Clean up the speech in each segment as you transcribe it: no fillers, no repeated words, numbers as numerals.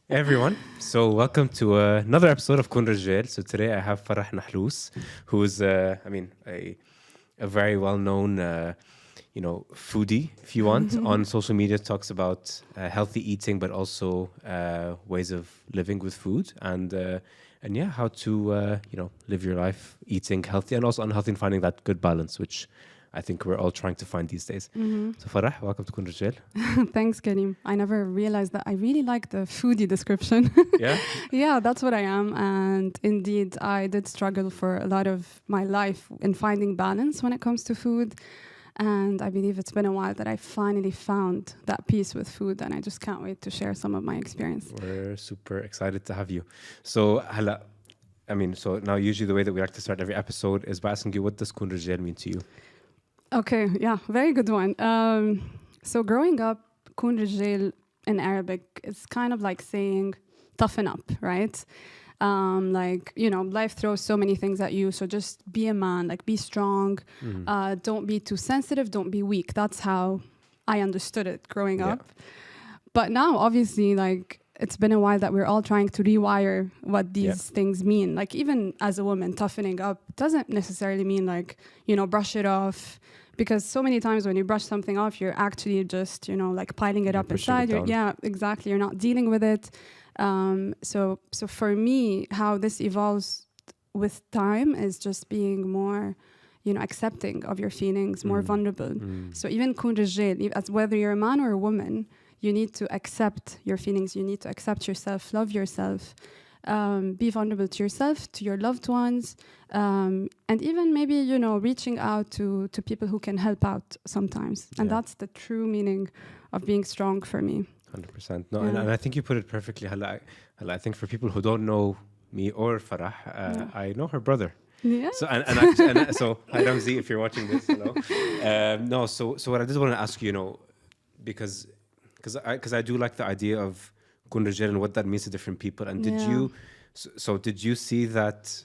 Hey everyone, so welcome to another episode of Koon Rijjeil. So today I have Farah Nahlous, who is, a very well-known, foodie, if you want, on social media. Talks about healthy eating, but also ways of living with food, and yeah, how to live your life eating healthy and also unhealthy, and finding that good balance, which I think we're all trying to find these days. So Farah, welcome to Koon Rijjeil. Thanks, Karim. I never realized that I really like the foodie description. Yeah. Yeah, that's what I am. And indeed, I did struggle for a lot of my life in finding balance when it comes to food. And I believe it's been a while that I finally found that peace with food. And I just can't wait to share some of my experience. We're super excited to have you. So, so now usually the way that we like to start every episode is by asking you, what does Koon Rijjeil mean to you? Okay, yeah, very good one. So growing up, Koon Rijjeil in Arabic is kind of like saying toughen up, right? Life throws so many things at you. So just be a man, like be strong. Don't be too sensitive. Don't be weak. That's how I understood it growing up. But now, obviously, like it's been a while that we're all trying to rewire what these things mean. Like even as a woman, toughening up doesn't necessarily mean like, brush it off. Because so many times when you brush something off, you're actually just, like piling it up inside. Yeah, exactly. You're not dealing with it. So for me, how this evolves with time is just being more, accepting of your feelings, more vulnerable. So even Koon Rijjeil, as whether you're a man or a woman, you need to accept your feelings. You need to accept yourself, love yourself. Be vulnerable to yourself, to your loved ones, and even maybe, reaching out to people who can help out sometimes. And that's the true meaning of being strong for me. 100%. No, and I think you put it perfectly. I think for people who don't know me or Farah, I know her brother. Yeah. So and so hi Ramzi, if you're watching this, hello. So what I did want to ask you, because I do like the idea of Koon Rijjeil and what that means to different people. And did you see that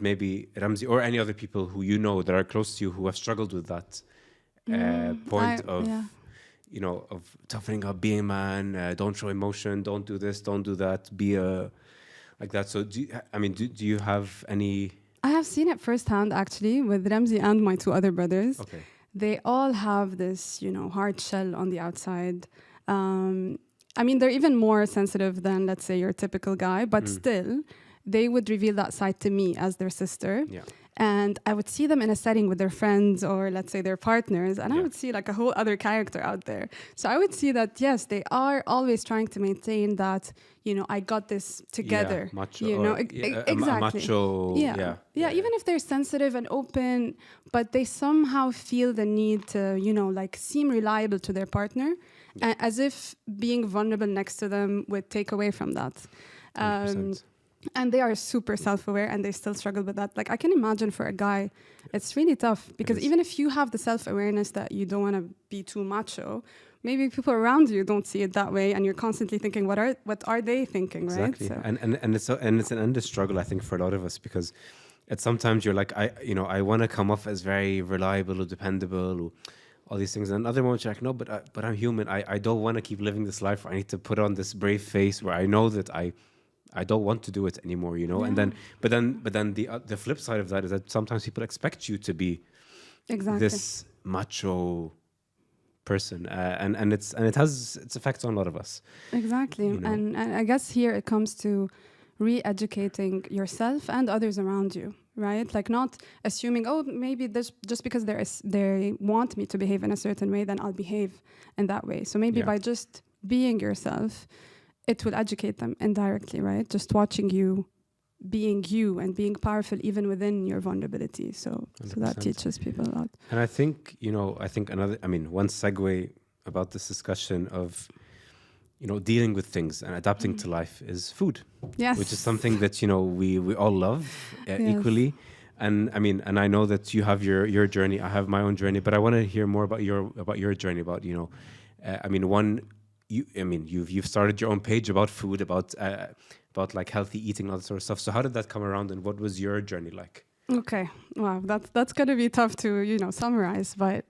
maybe Ramzi or any other people who that are close to you who have struggled with that point of toughening up, being a man, don't show emotion, don't do this, don't do that, be like that. So do you have any? I have seen it firsthand actually with Ramzi and my two other brothers. Okay. They all have this, hard shell on the outside. They're even more sensitive than, let's say, your typical guy, but still, they would reveal that side to me as their sister. Yeah. And I would see them in a setting with their friends or, let's say, their partners, and I would see like a whole other character out there. So I would see that, yes, they are always trying to maintain that, I got this together. Yeah, macho. Exactly. Macho. Yeah, even if they're sensitive and open, but they somehow feel the need to, seem reliable to their partner. As if being vulnerable next to them would take away from that. And they are super self-aware and they still struggle with that. Like I can imagine for a guy, it's really tough because even if you have the self-awareness that you don't want to be too macho, maybe people around you don't see it that way and you're constantly thinking, what are they thinking, exactly. Right? So. And it's an endless struggle, I think, for a lot of us because it's sometimes you're like, I want to come off as very reliable or dependable or all these things. And other moments you're like, no, but I'm human. I don't want to keep living this life where I need to put on this brave face where I know that I don't want to do it anymore, And then, but then the flip side of that is that sometimes people expect you to be this macho person, and it has its effects on a lot of us. Exactly, and I guess here it comes to re-educating yourself and others around you. Right? Like not assuming, maybe this just because they want me to behave in a certain way, then I'll behave in that way. So maybe by just being yourself, it will educate them indirectly, right? Just watching you being you and being powerful even within your vulnerability. So that teaches people a lot. And I think, one segue about this discussion of dealing with things and adapting to life is food. Yes. Which is something that, we all love equally. And I know that you have your journey. I have my own journey, but I want to hear more about your journey, about, you've started your own page about food, about like healthy eating, all that sort of stuff. So how did that come around and what was your journey like? Okay. Wow. That's going to be tough to, summarize, but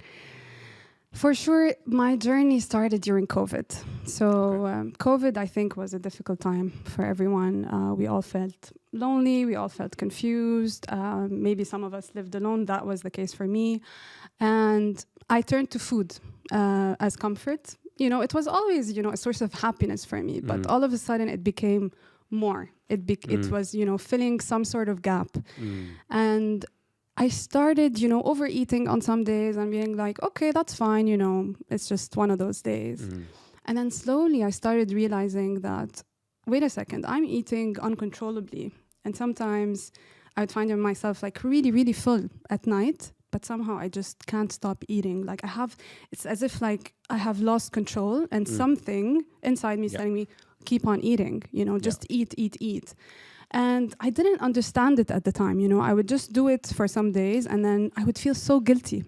For sure, my journey started during COVID. So, COVID, I think, was a difficult time for everyone. We all felt lonely, we all felt confused. Maybe some of us lived alone. That was the case for me. And I turned to food as comfort. You know, it was always, you know, a source of happiness for me. But all of a sudden, it became more. It was, you know, filling some sort of gap. And I started, you know, overeating on some days and being like, okay, that's fine, you know, it's just one of those days. And then slowly I started realizing that, wait a second, I'm eating uncontrollably. And sometimes I'd find myself like really, really full at night, but somehow I just can't stop eating. Like it's as if like I have lost control and something inside me is telling me, keep on eating, you know, just eat, eat, eat. And I didn't understand it at the time, you know. I would just do it for some days and then I would feel so guilty.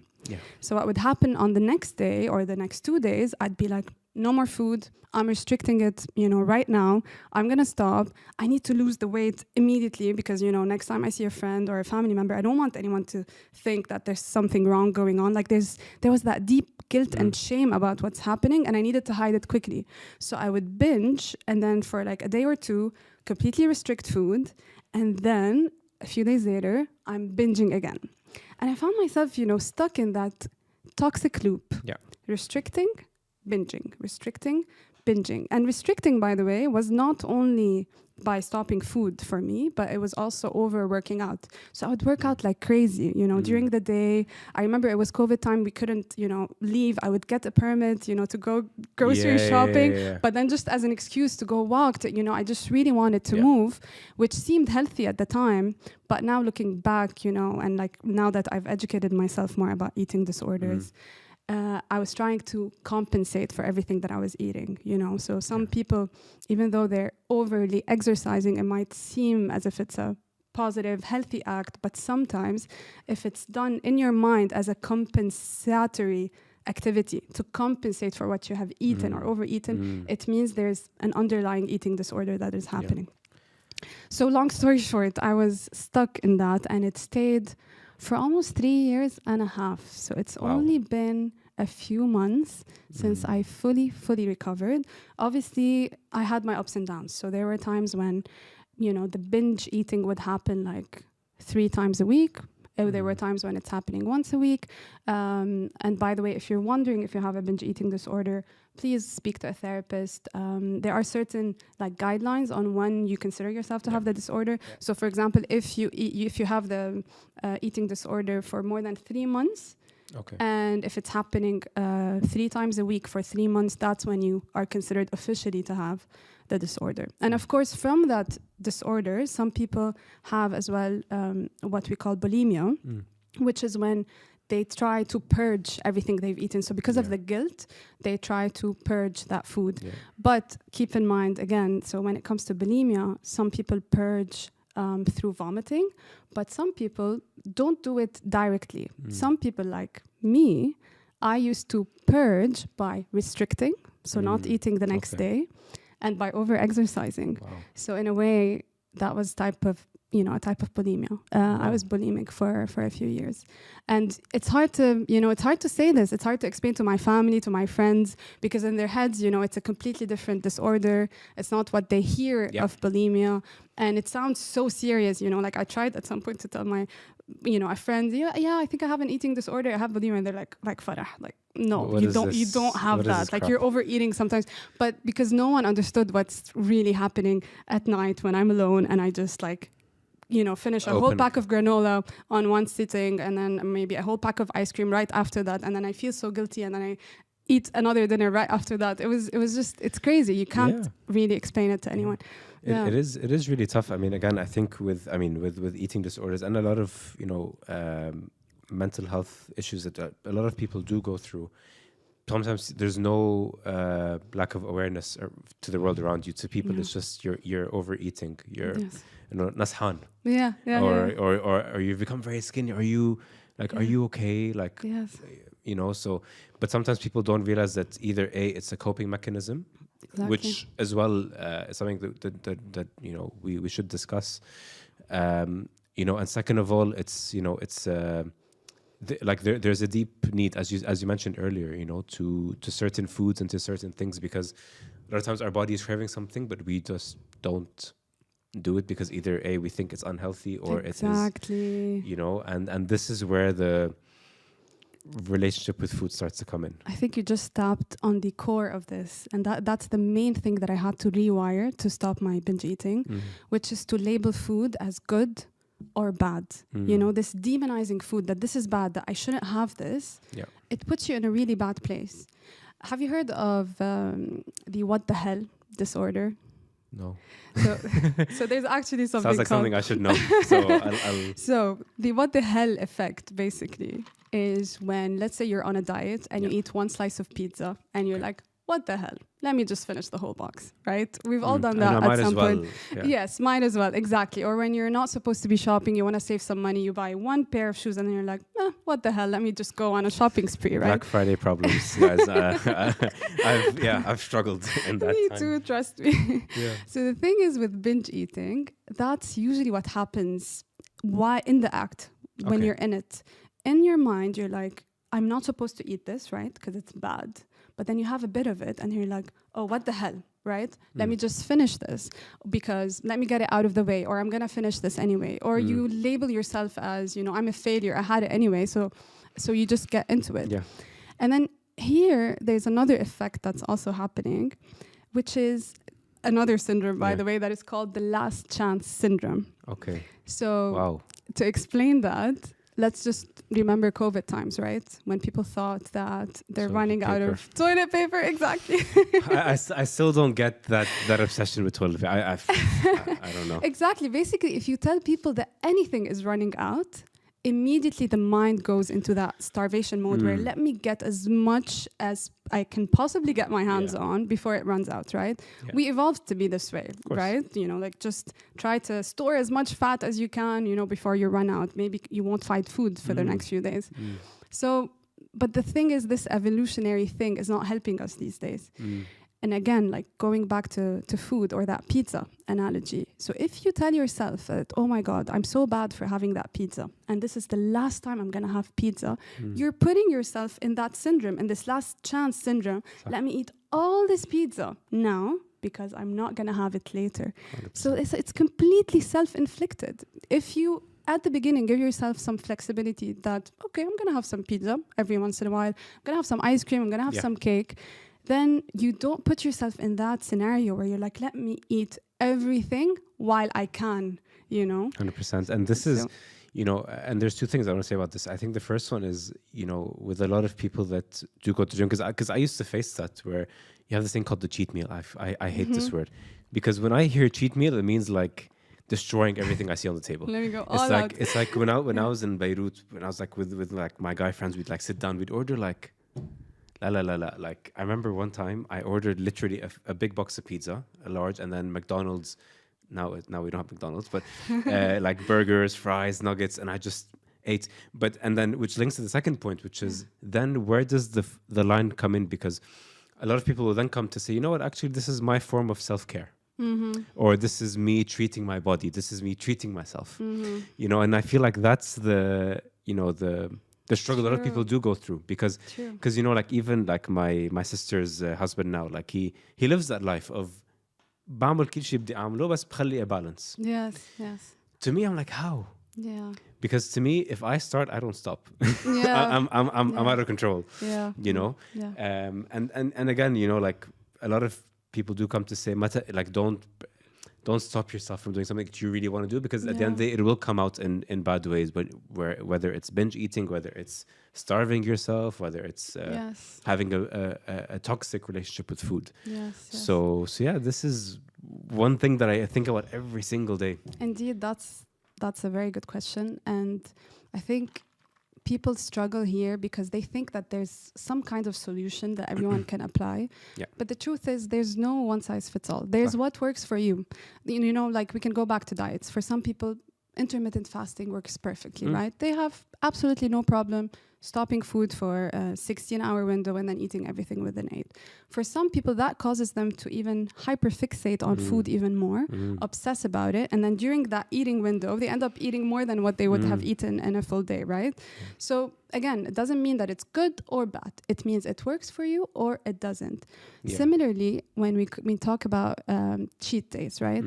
So what would happen on the next day or the next 2 days, I'd be like, no more food. I'm restricting it, you know, right now. I'm going to stop. I need to lose the weight immediately because, you know, next time I see a friend or a family member, I don't want anyone to think that there's something wrong going on. Like there was that deep guilt and shame about what's happening and I needed to hide it quickly. So I would binge and then for like a day or two, completely restrict food. And then a few days later, I'm binging again. And I found myself, you know, stuck in that toxic loop. Restricting, binging, restricting, binging. And restricting, by the way, was not only by stopping food for me, but it was also over working out. So I would work out like crazy, you know, during the day. I remember it was COVID time. We couldn't, you know, leave. I would get a permit, you know, to go grocery shopping, but then just as an excuse to go walk, you know, I just really wanted to move, which seemed healthy at the time. But now looking back, you know, and like now that I've educated myself more about eating disorders, I was trying to compensate for everything that I was eating, you know. So some people, even though they're overly exercising, it might seem as if it's a positive, healthy act, but sometimes if it's done in your mind as a compensatory activity to compensate for what you have eaten or overeaten, it means there's an underlying eating disorder that is happening. So long story short, I was stuck in that and it stayed for almost 3 years and a half. So it's only been a few months since I fully recovered. Obviously, I had my ups and downs. So there were times when, you know, the binge eating would happen like 3 times a week. There were times when it's happening once a week. And by the way, if you're wondering if you have a binge eating disorder, please speak to a therapist. There are certain like guidelines on when you consider yourself to have the disorder. So for example, if you have the eating disorder for more than 3 months, and if it's happening 3 times a week for 3 months, that's when you are considered officially to have the disorder. And of course, from that disorder, some people have as well what we call bulimia, which is when they try to purge everything they've eaten. So because of the guilt, they try to purge that food. But keep in mind, again, so when it comes to bulimia, some people purge through vomiting, but some people don't do it directly. Some people like me, I used to purge by restricting, so not eating the next day, and by over-exercising. So in a way, that was a type of bulimia. I was bulimic for a few years. And it's hard to say this. It's hard to explain to my family, to my friends, because in their heads, you know, it's a completely different disorder. It's not what they hear of bulimia. And it sounds so serious, you know, like I tried at some point to tell my, you know, a friend, I think I have an eating disorder. I have bulimia. And they're like Farah, like, no, you don't have that. Like you're overeating sometimes. But because no one understood what's really happening at night when I'm alone and I just like, you know, finish a whole pack of granola on one sitting and then maybe a whole pack of ice cream right after that. And then I feel so guilty and then I eat another dinner right after that. It was just, it's crazy. You can't really explain it to anyone. It is really tough. I mean, again, I think with eating disorders and a lot of, you know, mental health issues that a lot of people do go through, sometimes there's no lack of awareness to the world around you. To people, it's just you're overeating. You're you know, nashan. Or you've become very skinny. Are you okay? Like, you know, so, but sometimes people don't realize that either it's a coping mechanism, which as well is something that you know, we should discuss. You know, and second of all, it's, you know, it's there's a deep need, as you mentioned earlier, to certain foods and to certain things, because a lot of times our body is craving something, but we just don't do it because either A, we think it's unhealthy, or exactly. it is, and this is where the relationship with food starts to come in. I think you just tapped on the core of this, and that's the main thing that I had to rewire to stop my binge eating, which is to label food as good or bad. This demonizing food, that this is bad, that I shouldn't have this. Yeah. It puts you in a really bad place. Have you heard of the what the hell disorder? No. So there's actually something Sounds like something I should know. So I'll So the what the hell effect basically is when, let's say you're on a diet and you eat one slice of pizza and you're like, what the hell? Let me just finish the whole box, right? We've all done that at some point. Yeah. Yes, might as well, exactly. Or when you're not supposed to be shopping, you want to save some money, you buy one pair of shoes and then you're like, what the hell? Let me just go on a shopping spree, right? Black Friday problems, guys. I've struggled in that Me time. too, trust me. Yeah. So the thing is with binge eating, that's usually what happens in the act, when you're in it. In your mind, you're like, I'm not supposed to eat this, right? Because it's bad. But then you have a bit of it and you're like, oh, what the hell, right? Let me just finish this because let me get it out of the way, or I'm going to finish this anyway. Or you label yourself as, I'm a failure. I had it anyway. So you just get into it. Yeah. And then here, there's another effect that's also happening, which is another syndrome, by the way, that is called the last chance syndrome. Okay. So to explain that, let's just remember COVID times, right? When people thought that they're running out of toilet paper. Exactly. I still don't get that obsession with toilet paper. I don't know. Exactly. Basically, if you tell people that anything is running out, immediately the mind goes into that starvation mode where let me get as much as I can possibly get my hands on before it runs out, right? Yeah. We evolved to be this way, right? Just try to store as much fat as you can, before you run out. Maybe you won't find food for the next few days. So, but the thing is, this evolutionary thing is not helping us these days. And again, like going back to food or that pizza analogy. So if you tell yourself that, oh my God, I'm so bad for having that pizza, and this is the last time I'm going to have pizza, you're putting yourself in that syndrome, in this last chance syndrome. Let me eat all this pizza now because I'm not going to have it later. 100%. So it's completely self-inflicted. If you, at the beginning, give yourself some flexibility that, okay, I'm going to have some pizza every once in a while. I'm going to have some ice cream. I'm going to have some cake. Then you don't put yourself in that scenario where you're like, let me eat everything while I can, 100%. And this is, and there's two things I want to say about this. I think the first one is, with a lot of people that do go to gym, because I used to face that, where you have this thing called the cheat meal. I hate this word, because when I hear cheat meal, it means like destroying everything I see on the table. Let me go all out. It's like when I was in Beirut, when I was like with like my guy friends, we'd like sit down, we'd order like la. Like I remember one time I ordered literally a big box of pizza, a large, and then McDonald's. Now we don't have McDonald's, but like burgers, fries, nuggets, and I just ate. And then which links to the second point, which is then where does the line come in? Because a lot of people will then come to say, you know what, actually this is my form of self-care. Or this is me treating my body. This is me treating myself. And I feel like that's the struggle a lot of people do go through, because like even like my sister's husband now, like he lives that life of بعمل كل شيء بدي أعمله بس بخلي a balance. Yes. To me, I'm like, how? Yeah. Because to me, if I start, I don't stop. Yeah. I'm out of control. Yeah. Yeah. And again, like a lot of people do come to say, like don't stop yourself from doing something that you really want to do, because at the end of the day, it will come out in bad ways. But whether it's binge eating, whether it's starving yourself, whether it's having a toxic relationship with food. Yes. So yeah, this is one thing that I think about every single day. Indeed, that's a very good question, and I think people struggle here because they think that there's some kind of solution that everyone can apply. Yeah. But the truth is there's no one size fits all. There's what works for you. Like we can go back to diets. For some people, intermittent fasting works perfectly, right? They have absolutely no problem stopping food for a 16-hour window and then eating everything within 8. For some people, that causes them to even hyperfixate on food even more, obsess about it, and then during that eating window, they end up eating more than what they would have eaten in a full day, right? So again, it doesn't mean that it's good or bad. It means it works for you or it doesn't. Similarly, when we talk about cheat days, right?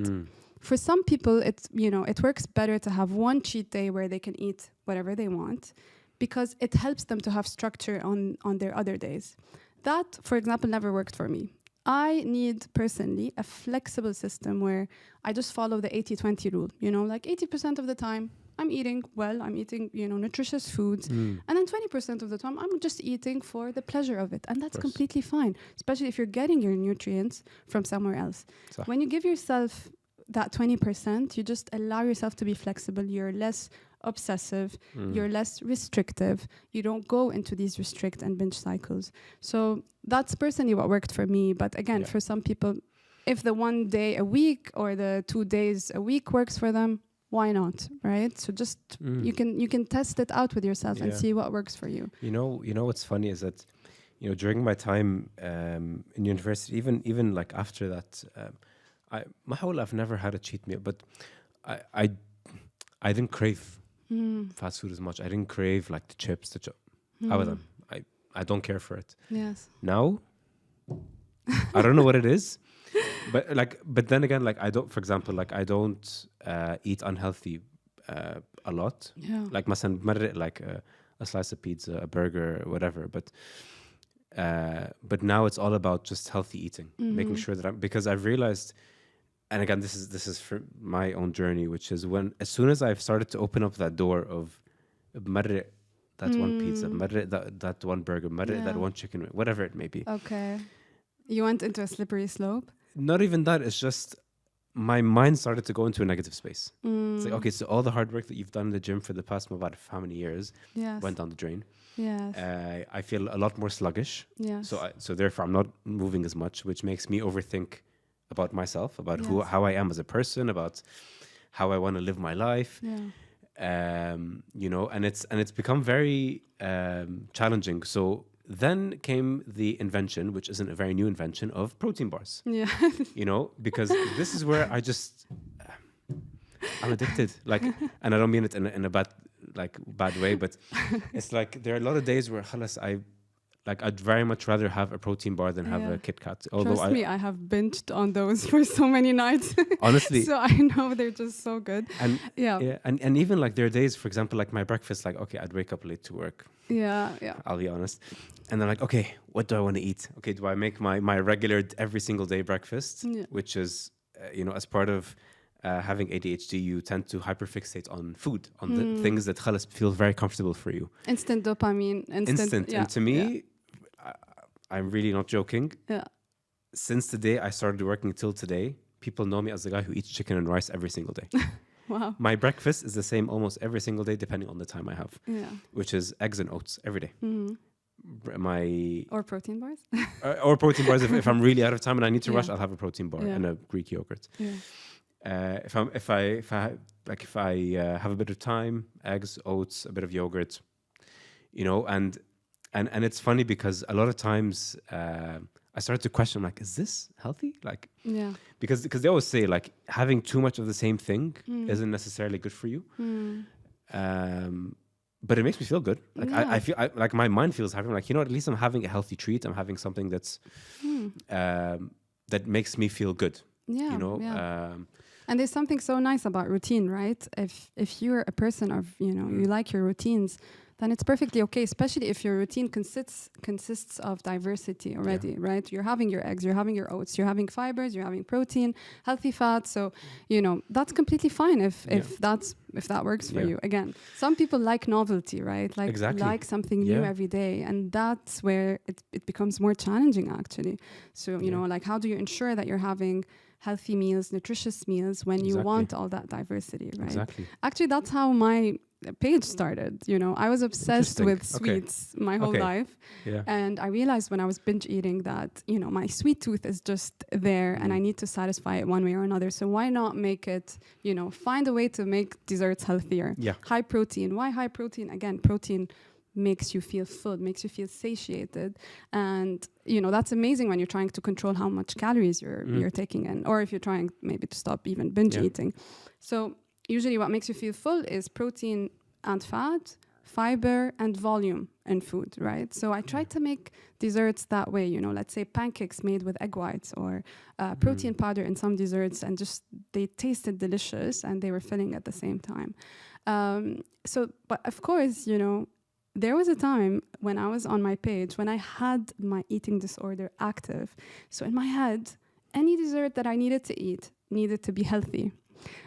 For some people, it works better to have one cheat day where they can eat whatever they want, because it helps them to have structure on their other days. That, for example, never worked for me. I need, personally, a flexible system where I just follow the 80-20 rule. Like 80% of the time, I'm eating well, I'm eating, nutritious foods. And then 20% of the time, I'm just eating for the pleasure of it. And that's completely fine, especially if you're getting your nutrients from somewhere else. When you give yourself that 20%, you just allow yourself to be flexible. You're less obsessive, you're less restrictive, you don't go into these restrict and binge cycles. So that's personally what worked for me. But again, for some people, if the 1 day a week or the 2 days a week works for them, why not, right? So just you can test it out with yourself and see what works for you. You know what's funny is that during my time in university, even like after that, I've never had a cheat meal, but I didn't crave fast food as much. I didn't crave like the chips, abadan. I don't care for it. Yes. Now, I don't know what it is, but then again, like I don't, for example, like I don't eat unhealthy a lot. Yeah. Like مثلا like a slice of pizza, a burger, whatever. But now it's all about just healthy eating, making sure that because I've realized. And again, this is for my own journey, which is as soon as I've started to open up that door of marre, that one pizza, marre, that one burger, marre, that one chicken, whatever it may be. Okay. You went into a slippery slope? Not even that. It's just my mind started to go into a negative space. It's like, okay, so all the hard work that you've done in the gym for the past about how many years went down the drain. Yes. I feel a lot more sluggish. Yes. So therefore, I'm not moving as much, which makes me overthink about myself, about how I am as a person, about how I want to live my life. And it's become very challenging. So then came the invention, which isn't a very new invention, of protein bars. Yeah. Because this is where I'm addicted. Like, and I don't mean it in a bad way, but it's like there are a lot of days where I'd very much rather have a protein bar than have a Kit Kat. Although Trust me, I have binged on those for so many nights. Honestly. So I know they're just so good. And and even like there are days, for example, like my breakfast, like, okay, I'd wake up late to work. Yeah. I'll be honest. And then like, okay, what do I want to eat? Okay, do I make my regular every single day breakfast, which is, as part of having ADHD, you tend to hyperfixate on food, on the things that feel very comfortable for you. Instant dopamine. Instant. And to me, I'm really not joking. Yeah. Since the day I started working till today, people know me as the guy who eats chicken and rice every single day. Wow. My breakfast is the same almost every single day, depending on the time I have. Yeah. Which is eggs and oats every day. Or protein bars. Or protein bars. If I'm really out of time and I need to rush, I'll have a protein bar and a Greek yogurt. Yeah. If I have a bit of time, eggs, oats, a bit of yogurt, and it's funny because a lot of times I started to question, like, is this healthy? Like, because they always say like having too much of the same thing isn't necessarily good for you. But it makes me feel good. Like I feel like my mind feels happy. I'm like, at least I'm having a healthy treat. I'm having something that's that makes me feel good. And there's something so nice about routine, right? If you're a person of, you like your routines, then it's perfectly okay, especially if your routine consists of diversity already, right? You're having your eggs, you're having your oats, you're having fibers, you're having protein, healthy fats. So, that's completely fine if that works for you. Again, some people like novelty, right? Like something new every day. And that's where it becomes more challenging, actually. So, like, how do you ensure that you're having healthy meals, nutritious meals when you want all that diversity, right? Exactly. Actually, that's how my the page started. You know, I was obsessed with Okay. sweets my whole life. Yeah. And I realized when I was binge eating that, you know, my sweet tooth is just there and I need to satisfy it one way or another. So why not make it, you know, find a way to make desserts healthier? Yeah. High protein. Why high protein? Again, protein makes you feel full, makes you feel satiated. And, you know, that's amazing when you're trying to control how much calories you're taking in, or if you're trying maybe to stop even binge eating. So usually what makes you feel full is protein and fat, fiber and volume in food, right? So I try to make desserts that way, you know, let's say pancakes made with egg whites or protein powder in some desserts, and just they tasted delicious and they were filling at the same time. But of course, you know, there was a time when I was on my page when I had my eating disorder active. So in my head, any dessert that I needed to eat needed to be healthy.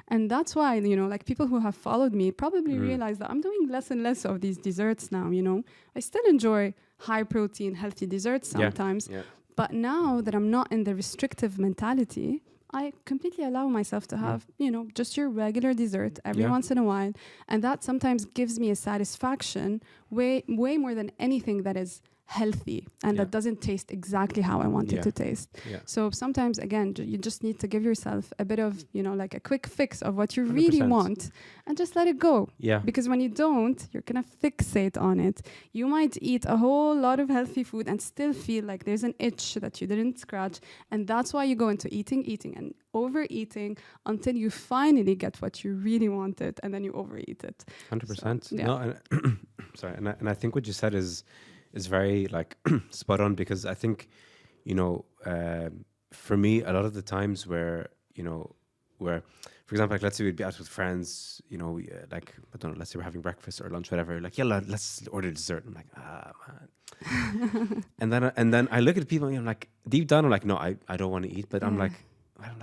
And that's why, you know, like people who have followed me probably realize that I'm doing less and less of these desserts now, you know. I still enjoy high protein, healthy desserts sometimes. Yeah. But now that I'm not in the restrictive mentality, I completely allow myself to have, you know, just your regular dessert every once in a while. And that sometimes gives me a satisfaction way more than anything that is healthy and that doesn't taste exactly how I want it to taste. So sometimes, again, you just need to give yourself a bit of, you know, like a quick fix of what you 100%. really want and just let it go. Yeah. Because when you don't, you're going to fixate on it. You might eat a whole lot of healthy food and still feel like there's an itch that you didn't scratch. And that's why you go into eating and overeating until you finally get what you really wanted, and then you overeat it. 100%. So, yeah. No, sorry. And I think what you said is very like spot on, because I think, you know, for me, a lot of the times where, for example, like let's say we'd be out with friends, you know, like, I don't know, let's say we're having breakfast or lunch, whatever, like, yeah, let's order dessert. I'm like, man. and then I look at people and I'm like, deep down, I'm like, no, I don't want to eat, but I'm like, I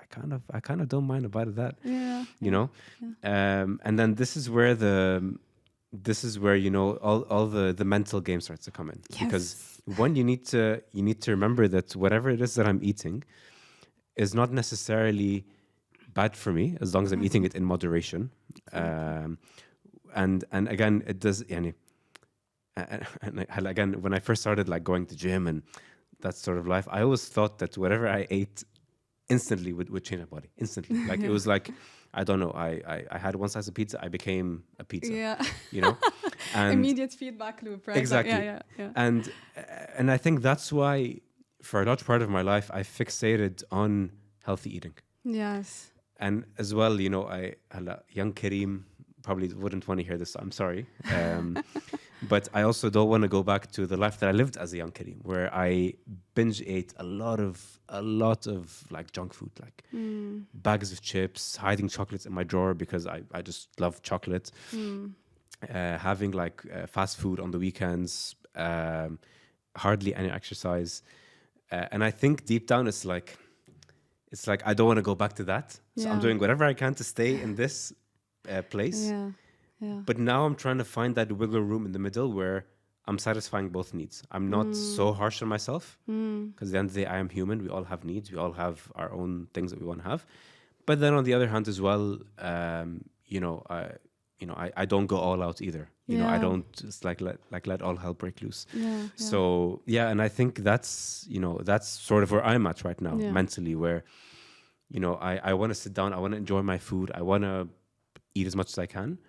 kind of don't mind a bite of that, you know? And then this is where you know, all the mental game starts to come in. Because one, you need to remember that whatever it is that I'm eating is not necessarily bad for me as long as I'm eating it in moderation. And again, it does. And again, when I first started like going to gym and that sort of life, I always thought that whatever I ate instantly would change my body instantly. Like it was like, I don't know, I had one slice of pizza, I became a pizza, you know? And immediate feedback loop, right? Exactly. Yeah. And I think that's why for a large part of my life, I fixated on healthy eating. Yes. And as well, you know, young Karim probably wouldn't want to hear this, so I'm sorry. But I also don't want to go back to the life that I lived as a young Karim, where I binge ate a lot of like junk food, like bags of chips, hiding chocolates in my drawer because I just love chocolate, having like fast food on the weekends, hardly any exercise. And I think deep down it's like I don't want to go back to that. So I'm doing whatever I can to stay in this place. But now I'm trying to find that wiggle room in the middle where I'm satisfying both needs. I'm not so harsh on myself, because at the end of the day, I am human. We all have needs. We all have our own things that we want to have. But then on the other hand as well, I don't go all out either. You know, I don't just let all hell break loose. So and I think that's sort of where I'm at right now mentally, where, you know, I want to sit down, I want to enjoy my food, I want to eat as much as I can,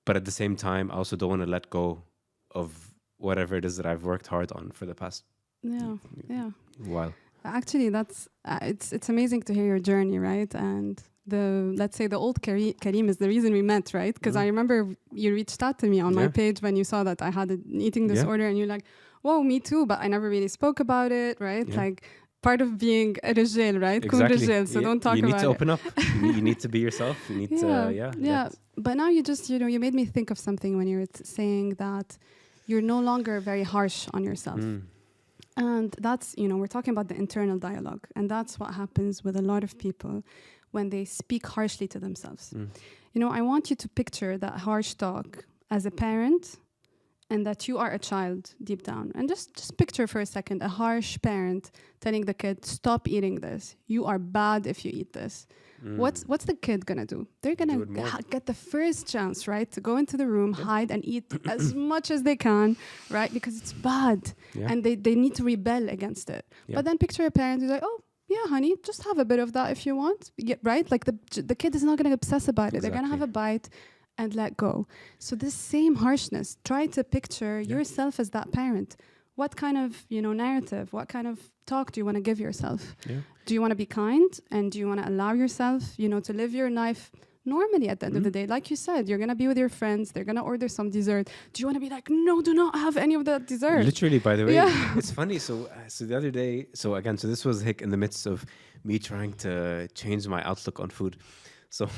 but at the same time, I also don't want to let go of whatever it is that I've worked hard on for the past while. Actually, that's it's amazing to hear your journey, right? And let's say the old Karim is the reason we met, right? Because I remember you reached out to me on my page when you saw that I had an eating disorder, and you're like, "Whoa, me too," but I never really spoke about it, right? Like part of being a Rijjeil, right? Koon Rijjeil, so don't talk about it. You need to open up. You need to be yourself. You need to, But now you just, you made me think of something when you were saying that you're no longer very harsh on yourself. And that's, we're talking about the internal dialogue. And that's what happens with a lot of people when they speak harshly to themselves. I want you to picture that harsh talk as a parent and that you are a child deep down. And just picture for a second a harsh parent telling the kid, stop eating this. You are bad if you eat this. What's the kid gonna do? They're gonna get the first chance, right, to go into the room, hide and eat as much as they can, right, because it's bad, and they need to rebel against it. But then picture a parent who's like, oh, yeah, honey, just have a bit of that if you want, right? Like the kid is not gonna obsess about it. They're gonna have a bite and let go. So this same harshness, try to picture yourself as that parent. What kind of, narrative, what kind of talk do you want to give yourself? Do you want to be kind, and do you want to allow yourself, to live your life normally at the end of the day? Like you said, you're going to be with your friends, they're going to order some dessert. Do you want to be like, no, do not have any of that dessert? Literally, by the way, it's funny. So the other day, so this was in the midst of me trying to change my outlook on food. So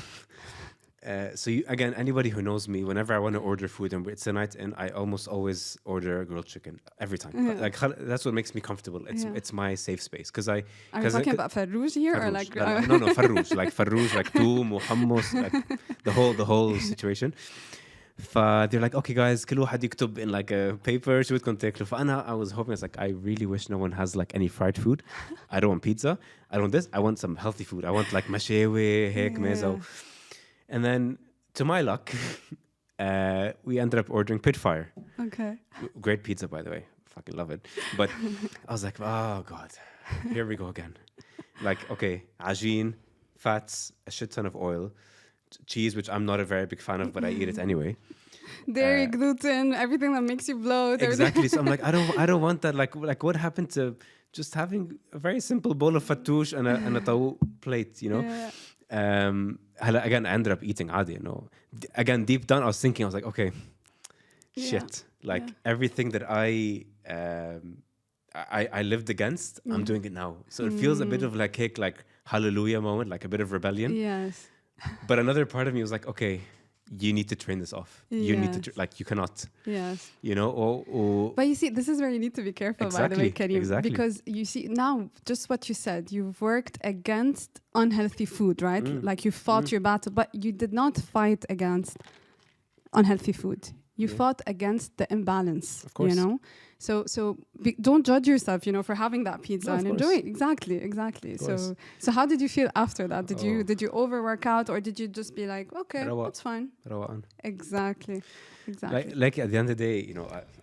anybody who knows me, whenever I want to order food and it's a night in, I almost always order grilled chicken every time. Like that's what makes me comfortable. It's my safe space because I. Are you talking about farrouj here or like? No, farrouj, like toom or hummus, like the whole situation. They're like, okay, guys, كل واحد يكتب in like a paper شو بدكم تاكلوا. فأنا I was hoping, it's like, I really wish no one has like any fried food. I don't want pizza. I don't want this. I want some healthy food. I want like mashewe, hek, mezo. And then, to my luck, we ended up ordering Pitfire. Okay. Great pizza, by the way. Fucking love it. But I was like, oh, God. Here we go again. Like, okay, ajeen, fats, a shit ton of oil, cheese, which I'm not a very big fan of, but I eat it anyway. Dairy, gluten, everything that makes you bloat. Exactly. So I'm like, I don't want that. Like what happened to just having a very simple bowl of fattoush and a taou plate, Yeah. Again, I ended up eating adi, Again, deep down, I was like, okay, shit. Like everything that I lived against, I'm doing it now. So it feels a bit of like hallelujah moment, like a bit of rebellion. Yes. But another part of me was like, okay, you need to train this off. You need to, you cannot. Yes. But you see, this is where you need to be careful, by the way, Karim. Exactly. Because you see, now, just what you said, you've worked against unhealthy food, right? Like you fought your battle, but you did not fight against unhealthy food. You fought against the imbalance, of course. So don't judge yourself, for having that pizza and enjoy it. Exactly. So how did you feel after that? Did you overwork out, or did you just be like, okay, that's fine? Exactly. Like at the end of the day,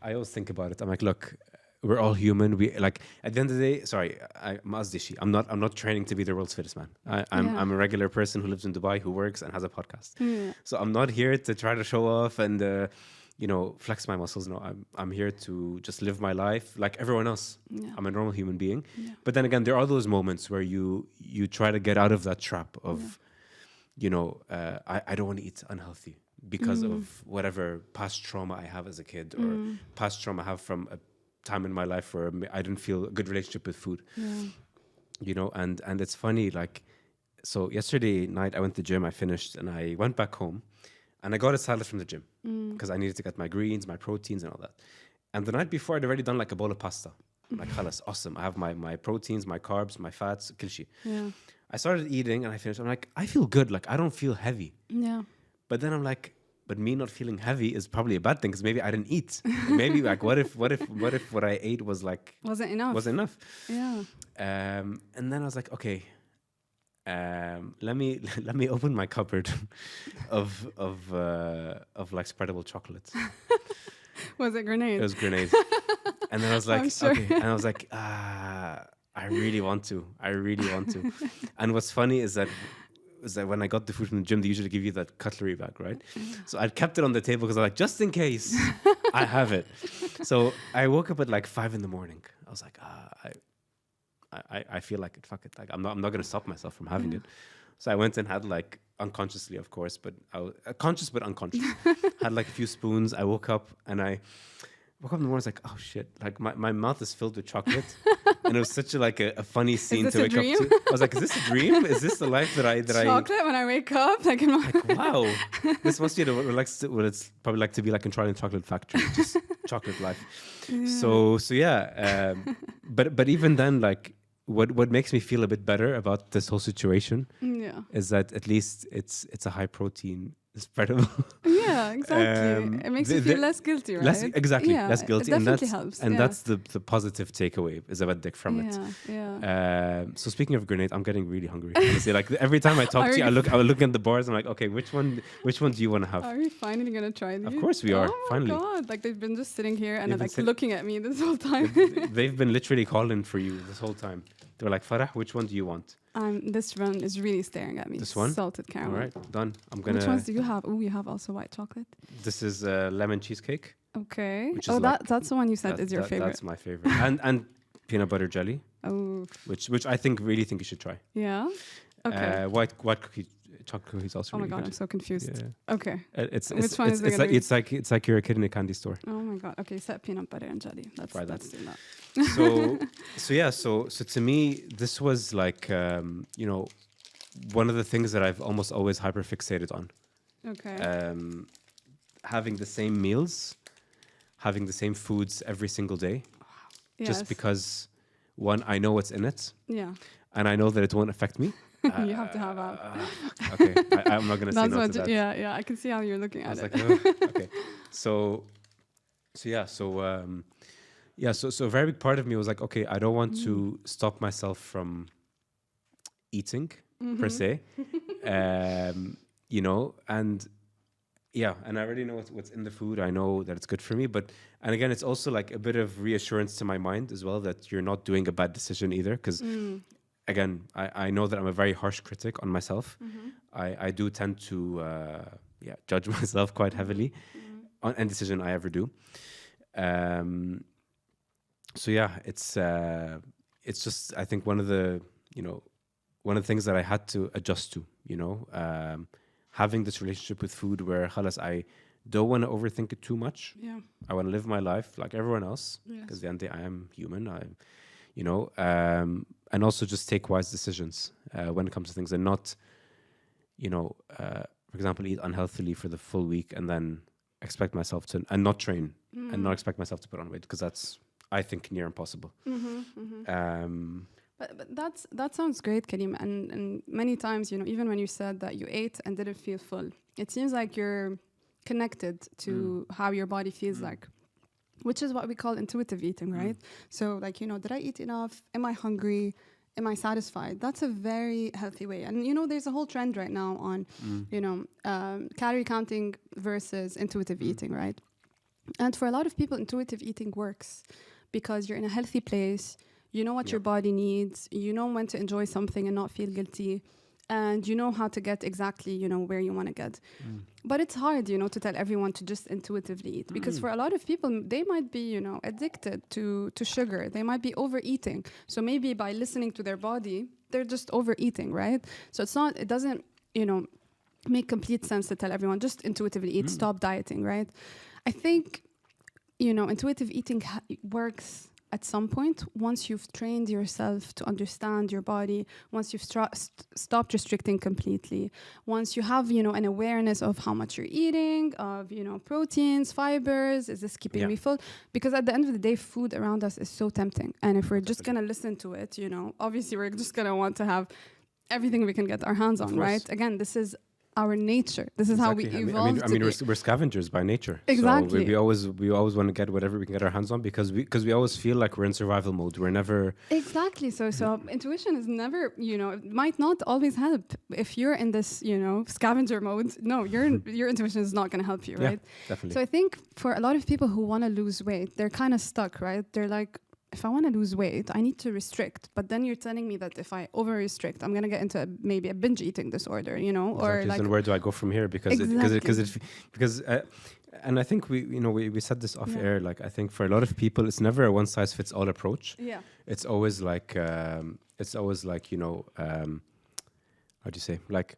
I always think about it. I'm like, look, we're all human. We like at the end of the day. Sorry, I'm not training to be the world's fittest man. I'm a regular person who lives in Dubai, who works and has a podcast. So I'm not here to try to show off and flex my muscles. No, I'm here to just live my life like everyone else. I'm a normal human being. But then again, there are those moments where you try to get out of that trap of, I don't want to eat unhealthy because of whatever past trauma I have as a kid or past trauma I have from a time in my life where I didn't feel a good relationship with food. And it's funny, like, so yesterday night I went to the gym, I finished, and I went back home. And I got a salad from the gym because I needed to get my greens, my proteins and all that. And the night before, I'd already done like a bowl of pasta. I'm like, khalas, awesome. I have my proteins, my carbs, my fats, kilshi. I started eating and I finished. I'm like, I feel good. Like, I don't feel heavy. But then I'm like, but me not feeling heavy is probably a bad thing because maybe I didn't eat. Maybe like, what if what I ate was like... Wasn't enough. Yeah. And then I was like, okay... let me open my cupboard of like spreadable chocolates. Was it grenade? It was grenade. And then I was like, okay. And I was like, I really want to. And what's funny is that when I got the food from the gym, they usually give you that cutlery bag, right? So I kept it on the table because I'm like, just in case I have it. So I woke up at like 5 a.m. I was like, I feel like it. Fuck it. Like I'm not gonna stop myself from having it. So I went and had like unconsciously, of course, but I was conscious but unconscious. Had like a few spoons. I woke up in the morning. I was like, oh shit! Like my mouth is filled with chocolate, and it was such a funny scene to wake up to. I was like, is this a dream? Is this the life that I chocolate when I wake up? Like wow, this must be what it's probably like to be like in Charlie and Chocolate Factory, just chocolate life. So yeah, but even then, like. What makes me feel a bit better about this whole situation is that at least it's a high protein spreadable. Yeah, exactly. It makes you feel less guilty, right? Exactly, Yeah, less guilty. it definitely helps. And yeah. that's the positive takeaway is about dick from it. Yeah. So speaking of grenade, I'm getting really hungry. Honestly, like every time I talk to you, I look at the bars. I'm like, okay, which one do you want to have? Are we finally gonna try these? Of course we are. Oh finally. my god! Like they've been just sitting here and They've like been looking at me this whole time. They've been literally calling for you this whole time. They were like, Farah, which one do you want? This one is really staring at me. This one? Salted caramel. All right, done. I'm gonna. Which ones do you have? Oh, you have also white chocolate. This is lemon cheesecake. Okay. Which Oh, is like, that's the one you said is your favorite. That's my favorite. and peanut butter jelly. Oh. Which I really think you should try. Yeah. Okay. White cookie. Chocolate cookies also. Oh my really god, good. I'm so confused. Yeah. Okay. Which one is it? It's like you're a kid in a candy store. Oh my god. Okay, set peanut butter and jelly. Let's do that. So to me, this was like one of the things that I've almost always hyperfixated on. Okay. Having the same meals, having the same foods every single day, just because one, I know what's in it. Yeah. And I know that it won't affect me. You have to have that. Okay, I'm not gonna say no to that. Yeah, I can see how you're looking at it. Like, oh, okay, so a very big part of me was like, okay, I don't want to stop myself from eating per se, and I already know what's in the food. I know that it's good for me, and again, it's also like a bit of reassurance to my mind as well that you're not doing a bad decision either, because. Again, I know that I'm a very harsh critic on myself. I do tend to judge myself quite heavily on any decision I ever do. It's just, I think one of the things that I had to adjust to, having this relationship with food where I don't want to overthink it too much. Yeah. I want to live my life like everyone else, because at the end of the day, I am human. And also just take wise decisions when it comes to things, and not, for example, eat unhealthily for the full week and then expect myself to, and not train and not expect myself to put on weight, because that's, I think, near impossible. But that sounds great, Karim. And many times, even when you said that you ate and didn't feel full, it seems like you're connected to how your body feels like. Which is what we call intuitive eating, right? So like, did I eat enough? Am I hungry? Am I satisfied? That's a very healthy way. And, there's a whole trend right now on, calorie counting versus intuitive eating, right? And for a lot of people, intuitive eating works because you're in a healthy place. You know what your body needs. You know when to enjoy something and not feel guilty. And you know how to get exactly, where you want to get. But it's hard, to tell everyone to just intuitively eat. Because for a lot of people, they might be, addicted to sugar. They might be overeating. So maybe by listening to their body, they're just overeating, right? So it doesn't, make complete sense to tell everyone, just intuitively eat, stop dieting, right? I think, intuitive eating works at some point, once you've trained yourself to understand your body, once you've stopped restricting completely, once you have, an awareness of how much you're eating, of, proteins, fibers, is this keeping me full? Because at the end of the day, food around us is so tempting. And if we're just going to listen to it, obviously we're just going to want to have everything we can get our hands on, right? Again, this is our nature. This is how we evolved. I mean, we're scavengers by nature. Exactly. So we always want to get whatever we can get our hands on because we always feel like we're in survival mode. We're never exactly. So intuition is never, it might not always help if you're in this, scavenger mode. No, your intuition is not going to help you, right? Definitely. So I think for a lot of people who want to lose weight, they're kind of stuck, right? They're like, if I want to lose weight, I need to restrict. But then you're telling me that if I over-restrict, I'm going to get into maybe a binge eating disorder, or like... And where do I go from here? Because and I think we said this off air. Like I think for a lot of people, it's never a one-size-fits-all approach. Yeah. It's always like how do you say? Like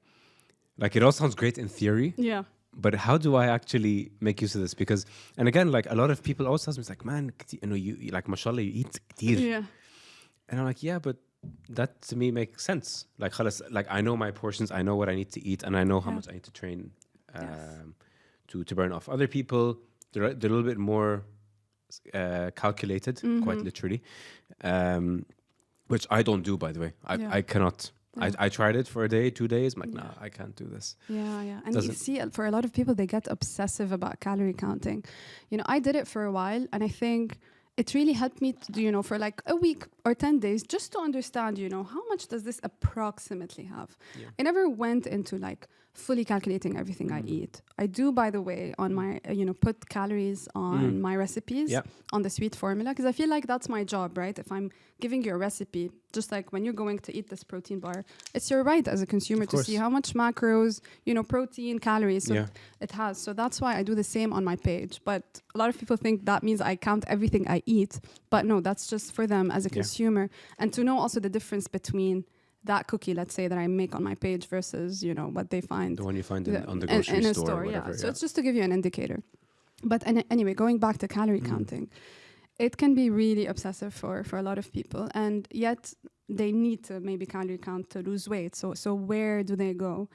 it all sounds great in theory. Yeah. But how do I actually make use of this? Because, and again, like a lot of people always tell me, it's like, man, you like, mashallah, you eat كتير. Yeah. And I'm like, yeah, but that to me makes sense. Like, like I know my portions, I know what I need to eat, and I know how much I need to train to burn off. Other people, they're a little bit more calculated, quite literally, which I don't do, by the way. I cannot. I tried it for a day, 2 days. I'm like, nah, I can't do this. Yeah. And you see, for a lot of people, they get obsessive about calorie counting. I did it for a while, and I think it really helped me to do, for like a week or 10 days, just to understand, how much does this approximately have? Yeah. I never went into like fully calculating everything I eat. I do, by the way, on my, put calories on my recipes, on the sweet formula, because I feel like that's my job, right? If I'm giving you a recipe, just like when you're going to eat this protein bar, it's your right as a consumer to see how much macros, protein, calories it has. So that's why I do the same on my page. But a lot of people think that means I count everything I eat. But no, that's just for them as a consumer. And to know also the difference between that cookie, let's say, that I make on my page versus, what they find. The one you find on the grocery store. In a store, yeah. So it's just to give you an indicator. But anyway, going back to calorie counting, it can be really obsessive for a lot of people. And yet they need to maybe calorie count to lose weight. So where do they go?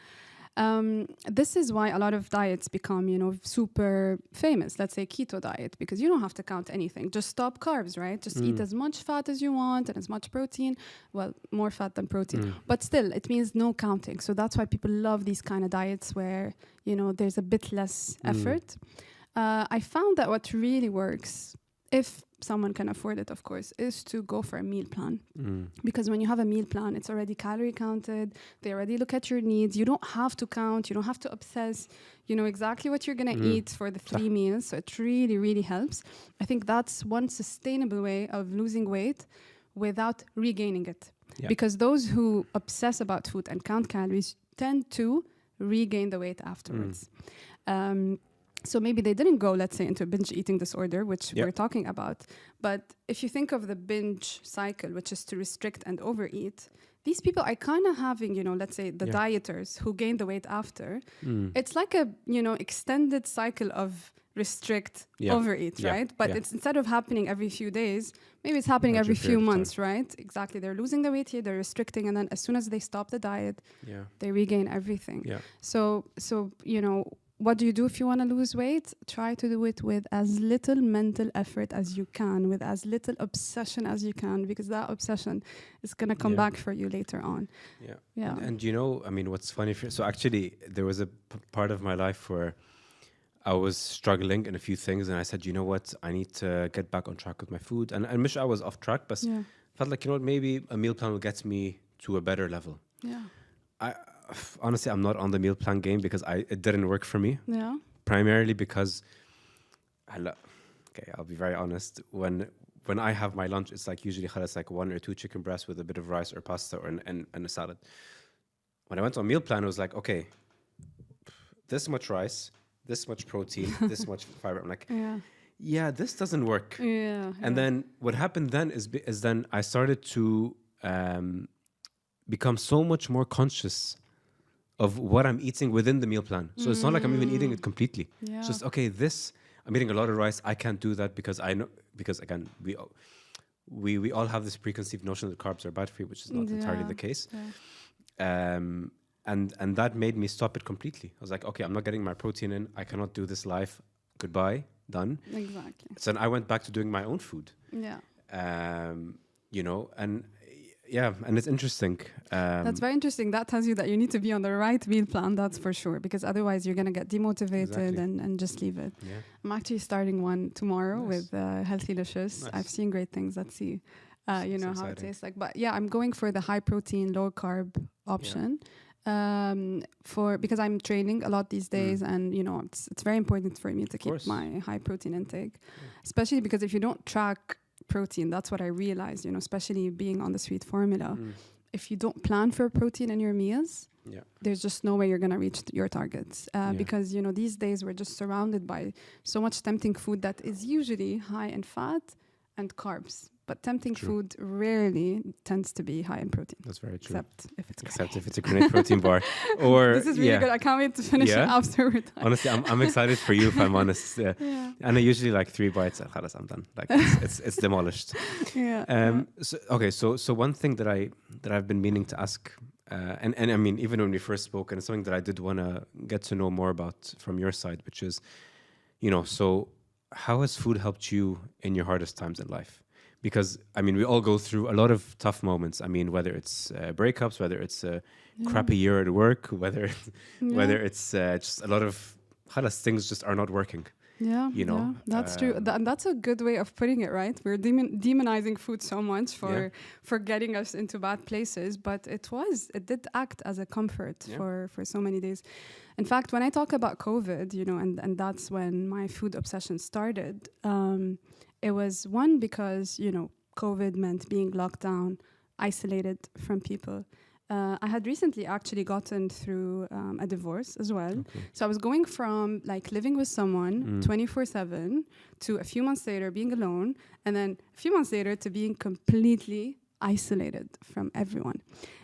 This is why a lot of diets become, super famous. Let's say keto diet, because you don't have to count anything. Just stop carbs, right? Just eat as much fat as you want and as much protein. Well, more fat than protein. But still, it means no counting. So that's why people love these kind of diets where, there's a bit less effort. I found that what really works, if someone can afford it, of course, is to go for a meal plan. Because when you have a meal plan, it's already calorie counted. They already look at your needs. You don't have to count. You don't have to obsess. You know exactly what you're going to eat for the 3 meals. So it really, really helps. I think that's one sustainable way of losing weight without regaining it. Yeah. Because those who obsess about food and count calories tend to regain the weight afterwards. So maybe they didn't go, let's say, into a binge eating disorder, which we're talking about. But if you think of the binge cycle, which is to restrict and overeat, these people are kind of having, let's say the dieters who gain the weight after. It's like a, extended cycle of restrict, overeat, right? But it's instead of happening every few days, maybe it's happening every few months, right? Exactly. They're losing the weight here, they're restricting, and then as soon as they stop the diet, they regain everything. So, what do you do if you want to lose weight? Try to do it with as little mental effort as you can, with as little obsession as you can, because that obsession is going to come back for you later on. And what's funny, so actually there was a part of my life where I was struggling in a few things, and I said, you know what, I need to get back on track with my food. And I wish I was off track, but felt like, maybe a meal plan will get me to a better level. Honestly, I'm not on the meal plan game because it didn't work for me. Primarily because I'll be very honest. When I have my lunch, it's like usually it's like 1 or 2 chicken breasts with a bit of rice or pasta and a salad. When I went on meal plan, it was like, okay, this much rice, this much protein, this much fiber. I'm like, this doesn't work. And then what happened then is then I started to become so much more conscious of what I'm eating within the meal plan. So it's not like I'm even eating it completely. It's just, okay, I'm eating a lot of rice. I can't do that because I know, because again, we all have this preconceived notion that carbs are bad for you, which is not entirely the case. And that made me stop it completely. I was like, okay, I'm not getting my protein in. I cannot do this life. Goodbye, done. Exactly. So then I went back to doing my own food. And it's interesting. That's very interesting. That tells you that you need to be on the right meal plan, that's for sure, because otherwise you're going to get demotivated and just leave it. I'm actually starting one tomorrow with Healthy Licious. I've seen great things. Let's see, how it tastes like. But I'm going for the high protein, low carb option. Because I'm training a lot these days, and it's very important for me to keep my high protein intake, especially because if you don't track protein, that's what I realized, especially being on the sweet formula. If you don't plan for protein in your meals, there's just no way you're going to reach your targets. Because, these days we're just surrounded by so much tempting food that is usually high in fat and carbs. But tempting food rarely tends to be high in protein. That's very true. Except if it's a grenade protein bar. Or this is really good. I can't wait to finish it after we're done. Honestly, I'm excited for you, if I'm honest. And I usually like 3 bites. I'm done. Like it's demolished. So one thing that I've been meaning to ask, and I mean, even when we first spoke, and it's something that I did want to get to know more about from your side, which is, so how has food helped you in your hardest times in life? because I mean we all go through a lot of tough moments. I mean whether it's breakups, whether it's a crappy year at work, whether it's just a lot of things just are not working. Yeah, You know, yeah, that's true. And that's a good way of putting it, right? We're demonizing food so much for getting us into bad places, but it did act as a comfort for so many days. In fact, when I talk about COVID, you know, and that's when my food obsession started, it was one because, you know, COVID meant being locked down, isolated from people. I had recently actually gotten through a divorce as well. Okay. So I was going from like living with someone 24/7 to a few months later being alone, and then a few months later to being completely isolated from everyone.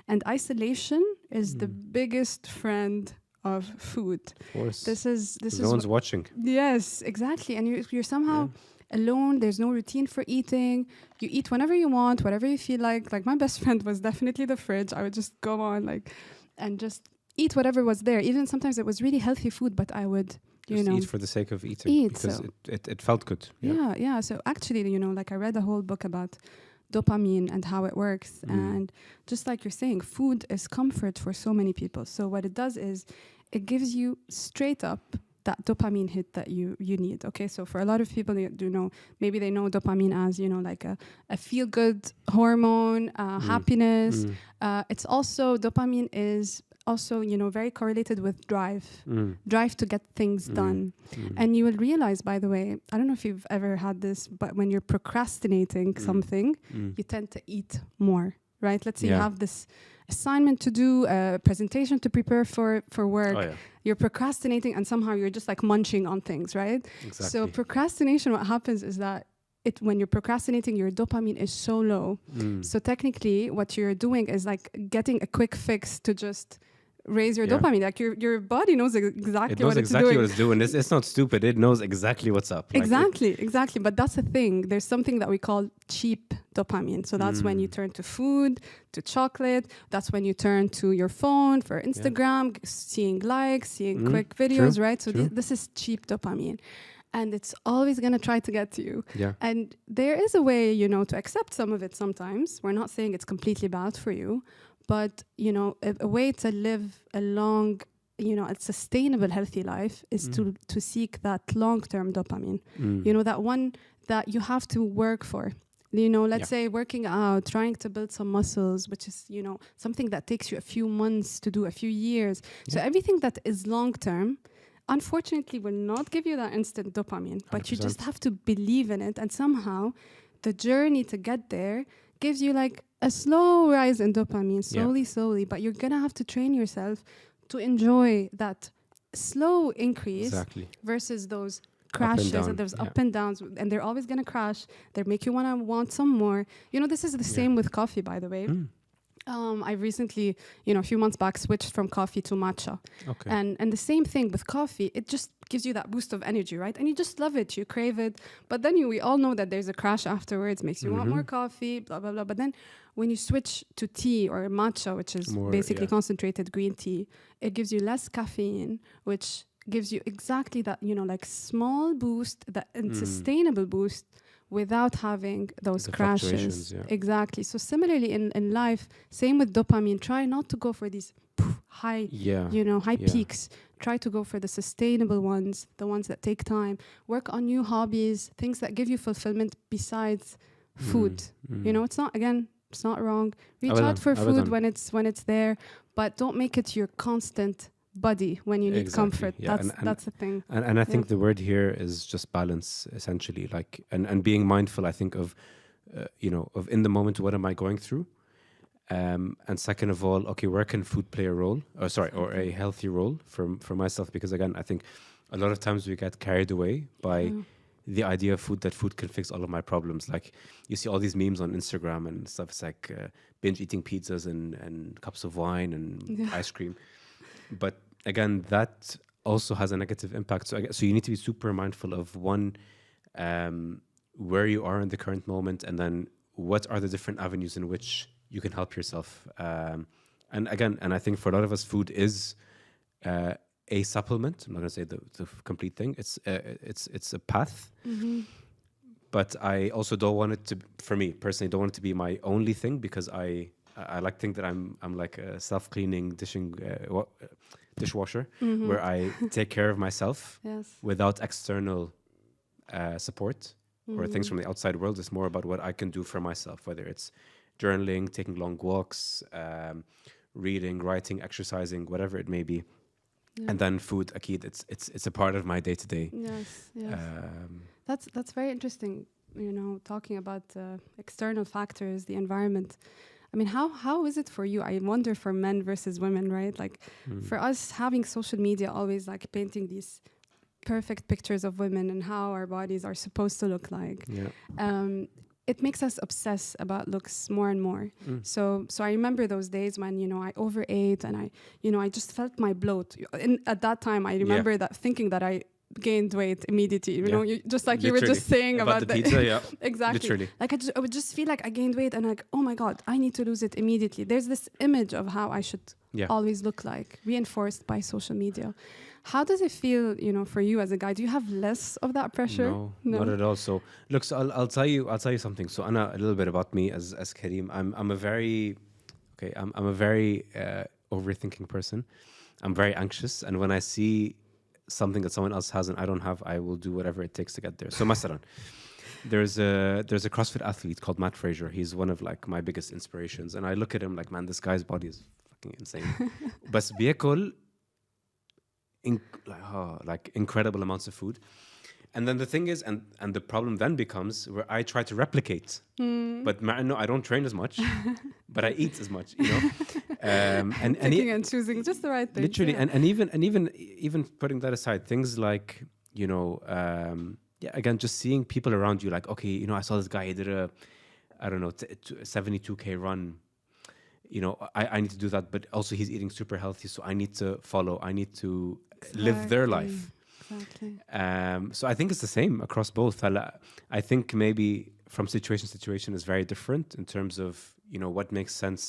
And isolation is the biggest friend of food. Of course. This is no one's watching. Yes, exactly. And you're somehow alone. There's no routine for eating. You eat whenever you want, whatever you feel like. Like my best friend was definitely the fridge. I would just go on and just eat whatever was there. Even sometimes it was really healthy food, but I would, just eat for the sake of eating. Because it felt good. Yeah. So actually, you know, like I read a whole book about dopamine and how it works. And just like you're saying, food is comfort for so many people. So what it does is it gives you straight up that dopamine hit that you need. Okay, so for a lot of people, they do know, maybe they know dopamine as, you know, like a feel-good hormone, happiness. It's also, dopamine is also, you know, very correlated with drive to get things done. And you will realize, by the way, I don't know if you've ever had this, but when you're procrastinating something, you tend to eat more, right? Let's say you have this assignment to do, a presentation to prepare for work. You're procrastinating and somehow you're just like munching on things, right? Exactly. So procrastination, what happens is that when you're procrastinating, your dopamine is so low. So technically what you're doing is like getting a quick fix to just raise your dopamine. Like your body knows exactly what it's doing. What it's doing. It's not stupid. It knows exactly what's up. Exactly. But that's the thing. There's something that we call cheap dopamine. So that's when you turn to food, to chocolate. That's when you turn to your phone for Instagram, seeing likes, seeing quick videos, right? So this is cheap dopamine. And it's always going to try to get to you. Yeah. And there is a way, you know, to accept some of it sometimes. We're not saying it's completely bad for you. But, you know, a way to live a long, you know, a sustainable, healthy life is to seek that long-term dopamine. You know, that one that you have to work for. You know, let's say working out, trying to build some muscles, which is, you know, something that takes you a few months to do, a few years. So everything that is long-term, unfortunately, will not give you that instant dopamine. But 100%. You just have to believe in it. And somehow the journey to get there gives you like a slow rise in dopamine, slowly, but you're gonna have to train yourself to enjoy that slow increase versus those crashes and those up and downs, and they're always gonna crash. They make you want some more. You know, this is the same with coffee, by the way. I recently, you know, a few months back, switched from coffee to matcha. Okay. And the same thing with coffee, it just gives you that boost of energy, right? And you just love it, you crave it. But then we all know that there's a crash afterwards, makes you want more coffee, blah, blah, blah. But then when you switch to tea or matcha, which is basically concentrated green tea, it gives you less caffeine, which gives you exactly that, you know, like small boost, that sustainable boost, without having those crashes. Exactly. So similarly in life, same with dopamine, try not to go for these high, high peaks. Try to go for the sustainable ones, the ones that take time. Work on new hobbies, things that give you fulfillment besides food. You know, it's not wrong. Reach out for food when it's there, but don't make it your constant buddy when you need comfort. That's the thing. And I think the word here is just balance, essentially. Like and being mindful, I think, of of in the moment, what am I going through? And second of all, okay, where can food play a role? Or a healthy role for myself? Because again, I think a lot of times we get carried away by the idea of food, that food can fix all of my problems. Like you see all these memes on Instagram and stuff. It's like binge eating pizzas and cups of wine and ice cream. But again, that also has a negative impact. So you need to be super mindful of one, where you are in the current moment, and then what are the different avenues in which you can help yourself. And I think for a lot of us, food is a supplement. I'm not going to say the complete thing. It's a path. but I also don't want it to, for me personally, don't want it to be my only thing, because I like to think that I'm like a self-cleaning dishwasher, where I take care of myself Yes. without external support or things from the outside world. It's more about what I can do for myself, whether it's journaling, taking long walks, reading, writing, exercising, whatever it may be. Yeah. And then food, akid, it's a part of my day to day. Yes, yes. That's very interesting. You know, talking about external factors, the environment. I mean, how is it for you? I wonder for men versus women, right? Like for us, having social media always like painting these perfect pictures of women and how our bodies are supposed to look like. Yeah. It makes us obsess about looks more and more. So I remember those days when, you know, I overate and I just felt my bloat. And at that time, I remember that thinking that I gained weight immediately. You know, just like Literally. you were just saying about the pizza. Yeah, exactly. Literally. Like I would just feel like I gained weight and like, oh my God, I need to lose it immediately. There's this image of how I should always look like, reinforced by social media. How does it feel, you know, for you as a guy? Do you have less of that pressure? No, not at all. So look, so I'll tell you something. So Anna, a little bit about me as Karim. I'm a very overthinking person. I'm very anxious, and when I see something that someone else has and I don't have, I will do whatever it takes to get there. So masalan, there's a CrossFit athlete called Matt Fraser. He's one of like my biggest inspirations, and I look at him like, man, this guy's body is fucking insane. But بياكل like incredible amounts of food. And then the thing is, and the problem then becomes where I try to replicate. But no, I don't train as much, but I eat as much, you know. And picking and choosing just the right thing. Literally, and even putting that aside, things like, you know, again, just seeing people around you, like, okay, you know, I saw this guy, he did a 72K run. You know, I need to do that, but also he's eating super healthy, so I need to follow. I need to live their life. Exactly. So I think it's the same across both. I think maybe from situation to situation is very different in terms of, you know, what makes sense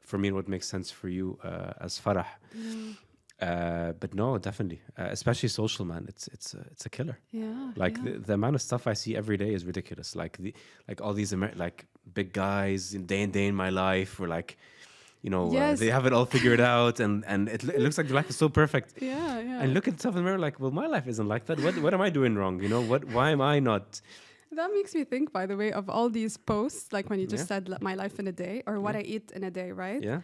for me and what makes sense for you as Farah. But no, definitely, especially social, man. It's a killer. Yeah. Like the amount of stuff I see every day is ridiculous. Like all these like big guys day in my life were like, you know, they have it all figured out, and it looks like their life is so perfect. Yeah. And look at yourself in the mirror, like, well, my life isn't like that. What am I doing wrong? You know, why am I not? That makes me think, by the way, of all these posts, like when you just said my life in a day or what I eat in a day, right? Yeah.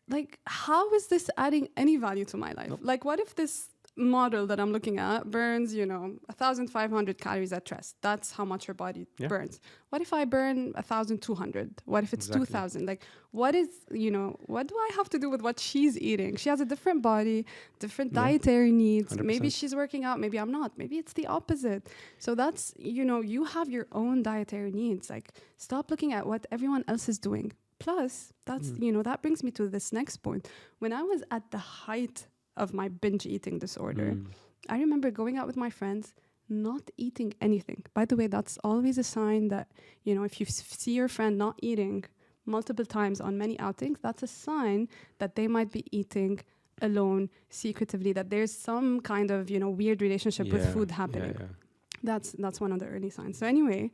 Like, how is this adding any value to my life? Nope. Like, what if this model that I'm looking at burns, you know, 1,500 calories at rest? That's how much her body burns. What if I burn 1,200? What if it's 2,000? Like, what is, you know, what do I have to do with what she's eating? She has a different body, different dietary needs. 100%. Maybe she's working out, maybe I'm not. Maybe it's the opposite. So that's, you know, you have your own dietary needs. Like, stop looking at what everyone else is doing. Plus, that's, you know, that brings me to this next point. When I was at the height of my binge eating disorder, I remember going out with my friends, not eating anything. By the way, that's always a sign that, you know, if you see your friend not eating multiple times on many outings, that's a sign that they might be eating alone, secretively, that there's some kind of, you know, weird relationship with food happening. That's one of the early signs. So anyway,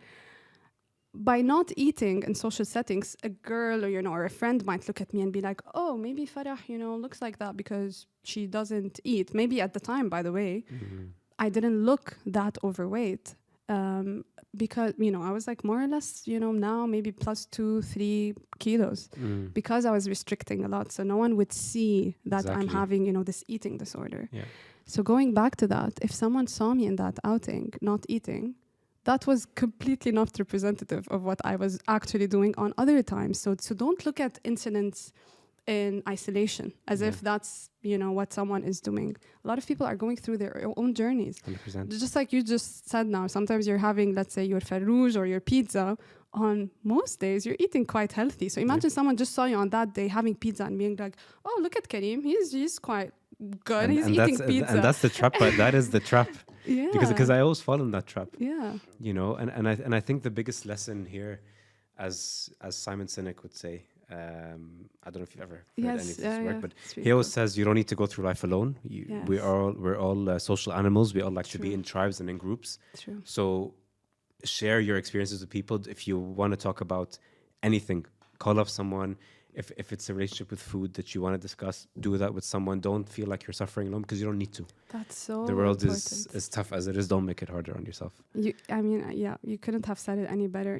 by not eating in social settings, a girl or, you know, or a friend might look at me and be like, oh, maybe Farah, you know, looks like that because she doesn't eat. Maybe at the time, by the way, I didn't look that overweight because, you know, I was like more or less, you know, now maybe plus 2-3 kilos because I was restricting a lot. So no one would see that I'm having, you know, this eating disorder. Yeah. So going back to that, if someone saw me in that outing, not eating, that was completely not representative of what I was actually doing on other times. So don't look at incidents in isolation as if that's, you know, what someone is doing. A lot of people are going through their own journeys. 100%. Just like you just said now, sometimes you're having, let's say, your farouj or your pizza. On most days, you're eating quite healthy. So imagine someone just saw you on that day having pizza and being like, oh, look at Karim. He's quite good. He's eating pizza. And that's the trap. But that is the trap. Yeah. Because I always fall in that trap. Yeah. You know, and I think the biggest lesson here, as Simon Sinek would say, I don't know if you've ever heard any of his work, but he always says you don't need to go through life alone. We're all social animals. We all like to be in tribes and in groups. True. So share your experiences with people. If you want to talk about anything, call up someone. If it's a relationship with food that you want to discuss, do that with someone. Don't feel like you're suffering alone, because you don't need to. That's so The world important. is tough as it is. Don't make it harder on yourself. You couldn't have said it any better.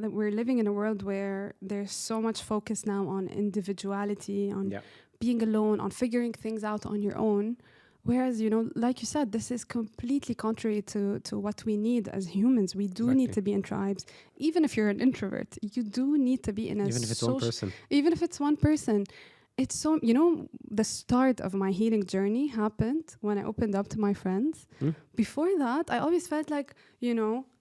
That we're living in a world where there's so much focus now on individuality, on being alone, on figuring things out on your own. Whereas, like you said, this is completely contrary to what we need as humans. We do need to be in tribes. Even if you're an introvert, you do need to be in a even if it's one person. Even if it's one person. It's so, the start of my healing journey happened when I opened up to my friends. Before that, I always felt like,